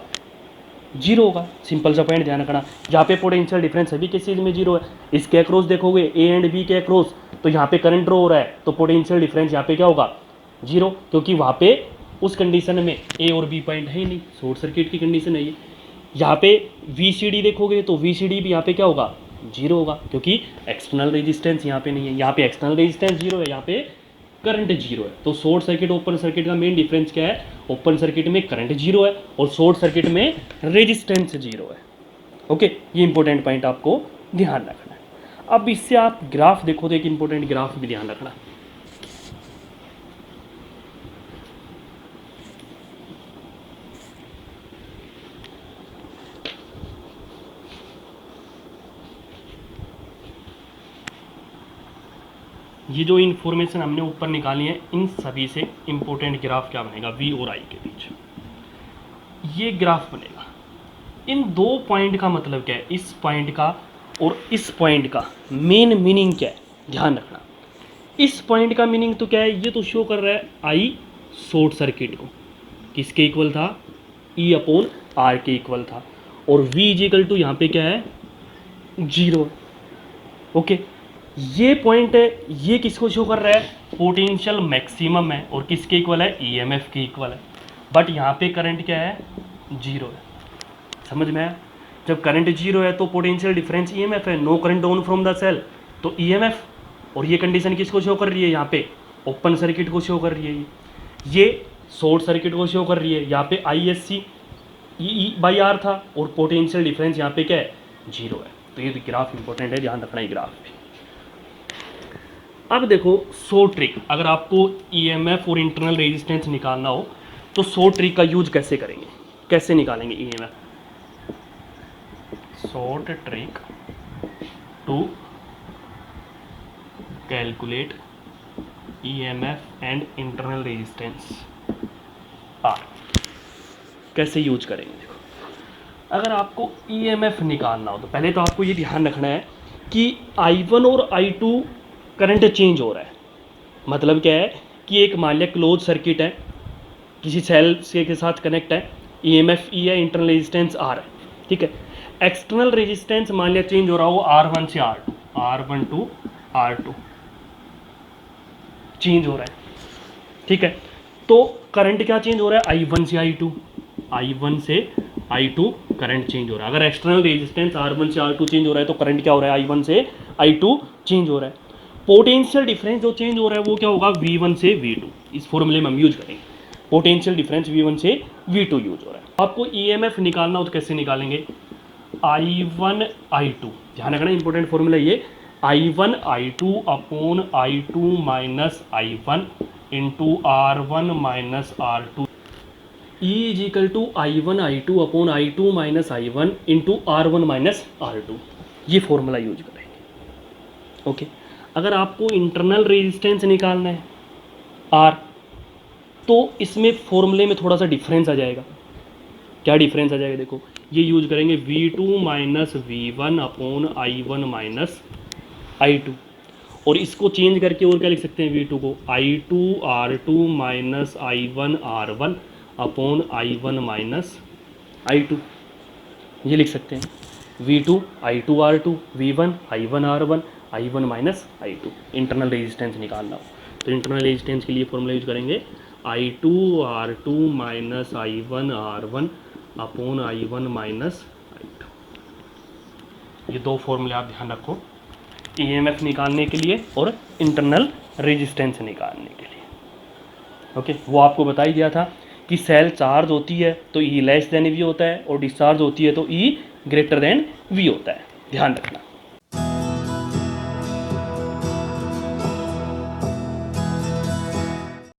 जीरो होगा। सिंपल सा पॉइंट ध्यान रखना, जहाँ पे पोटेंशियल डिफरेंस सभी के चीज़ में जीरो है, इसके अक्रॉस देखोगे ए एंड बी के अक्रॉस, तो यहाँ पे करंट ड्रॉ हो रहा है तो पोटेंशियल डिफरेंस यहाँ पे क्या होगा, जीरो, क्योंकि वहाँ पे उस कंडीशन में ए और बी पॉइंट है ही नहीं, शॉर्ट सर्किट की कंडीशन है ये। यहाँ पे वी सी डी देखोगे तो वी सी डी भी यहाँ पे क्या होगा, जीरो होगा, क्योंकि एक्सटर्नल रेजिस्टेंस यहाँ पे नहीं है, यहाँ पे एक्सटर्नल रेजिस्टेंस जीरो है, यहाँ पे करंट जीरो है। तो शॉर्ट सर्किट ओपन सर्किट का मेन डिफरेंस क्या है, ओपन सर्किट में करंट जीरो है और शॉर्ट सर्किट में रेजिस्टेंस जीरो है, ओके। ये इंपॉर्टेंट पॉइंट आपको ध्यान रखना है। अब इससे आप ग्राफ देखो तो एक इंपॉर्टेंट ग्राफ भी ध्यान रखना, ये जो इन्फॉर्मेशन हमने ऊपर निकाली है इन सभी से इंपॉर्टेंट ग्राफ क्या बनेगा, वी और आई के बीच ये ग्राफ बनेगा। इन दो पॉइंट का मतलब क्या है, इस पॉइंट का और इस पॉइंट का मेन मीनिंग क्या है, ध्यान रखना। इस पॉइंट का मीनिंग तो क्या है, ये तो शो कर रहा है आई शॉर्ट सर्किट को किसके इक्वल था, ई अपॉन आर के इक्वल था, और वी इज इक्वल टू यहाँ पे क्या है जीरो, ओके। ये पॉइंट है, ये किसको शो कर रहा है, पोटेंशियल मैक्सिमम है और किसके इक्वल है, ईएमएफ के इक्वल है। बट यहाँ पे करंट क्या है, जीरो है। समझ में आया? जब करंट जीरो है तो पोटेंशियल डिफरेंस ईएमएफ है, no current down from the cell, तो ईएमएफ। और ये कंडीशन किसको शो कर रही है, यहाँ पे ओपन सर्किट को शो कर रही है, ये शॉर्ट सर्किट को शो कर रही है। यहाँ पे I S C by R था और पोटेंशियल डिफरेंस यहाँ पे क्या है, जीरो है। तो ये ग्राफ इंपॉर्टेंट है, ध्यान रखना है ग्राफ भी। अब देखो 100 ट्रिक, अगर आपको ईएमएफ और इंटरनल रेजिस्टेंस निकालना हो तो 100 ट्रिक का यूज कैसे करेंगे, कैसे निकालेंगे EMF. Short trick to calculate EMF and internal resistance R, कैसे यूज करेंगे। देखो अगर आपको ईएमएफ निकालना हो तो पहले तो आपको ये ध्यान रखना है कि I1 और I2 करंट चेंज हो रहा है। मतलब क्या है कि एक मान लिया क्लोज सर्किट है, किसी सेल से के साथ कनेक्ट है, ईएमएफ ई है, इंटरनल रेजिस्टेंस आर है, ठीक है। एक्सटर्नल रेजिस्टेंस मान लिया चेंज हो रहा हो R1 से R2, R1 to R2 change हो रहा है, ठीक है। तो करंट क्या चेंज हो रहा है, I1 से I2, I1 से I2 करंट चेंज हो रहा है। अगर एक्सटर्नल रेजिस्टेंस R1 से R2 चेंज हो रहा है तो करंट क्या हो रहा है, I1 से I2 चेंज हो रहा है। पोटेंशियल डिफरेंस जो चेंज हो रहा है वो क्या होगा, V1 से V2। इस फॉर्मूले में हम यूज करेंगे, पोटेंशियल डिफरेंस V1 से V2 यूज हो रहा है। आपको ईएमएफ निकालना हो तो कैसे निकालेंगे, I1 I2, ध्यान रखना इंपॉर्टेंट फॉर्मूला ये, I1 I2 upon I2 minus I1 into R1 minus R2, E is equal to I1 I2 upon I2 minus I1 into R1 minus R2। ये फॉर्मूला यूज करेंगे, ओके। अगर आपको internal resistance निकालना है R, तो इसमें फॉर्मूले में थोड़ा सा डिफरेंस आ जाएगा। क्या डिफरेंस आ जाएगा, देखो ये यूज करेंगे V2 minus V1 upon I1 minus I2, और इसको चेंज करके और क्या लिख सकते हैं, V2 को I2 R2 minus I1 R1 upon I1 minus I2, ये लिख सकते हैं। V2 I2 R2, V1 I1 R1, I1 minus I2। Internal resistance निकालना हो तो इंटरनल रेजिस्टेंस के लिए फॉर्मूला यूज करेंगे I2 R2 minus I1 R1 upon I1 minus I2। ये दो फॉर्मूले आप ध्यान रखो, ईएमएफ निकालने के लिए और इंटरनल रेजिस्टेंस निकालने के लिए, ओके। वो आपको बता ही दिया था कि सेल चार्ज होती है तो E लेस देन V होता है और डिस्चार्ज होती है तो E ग्रेटर देन V होता है, ध्यान रखना।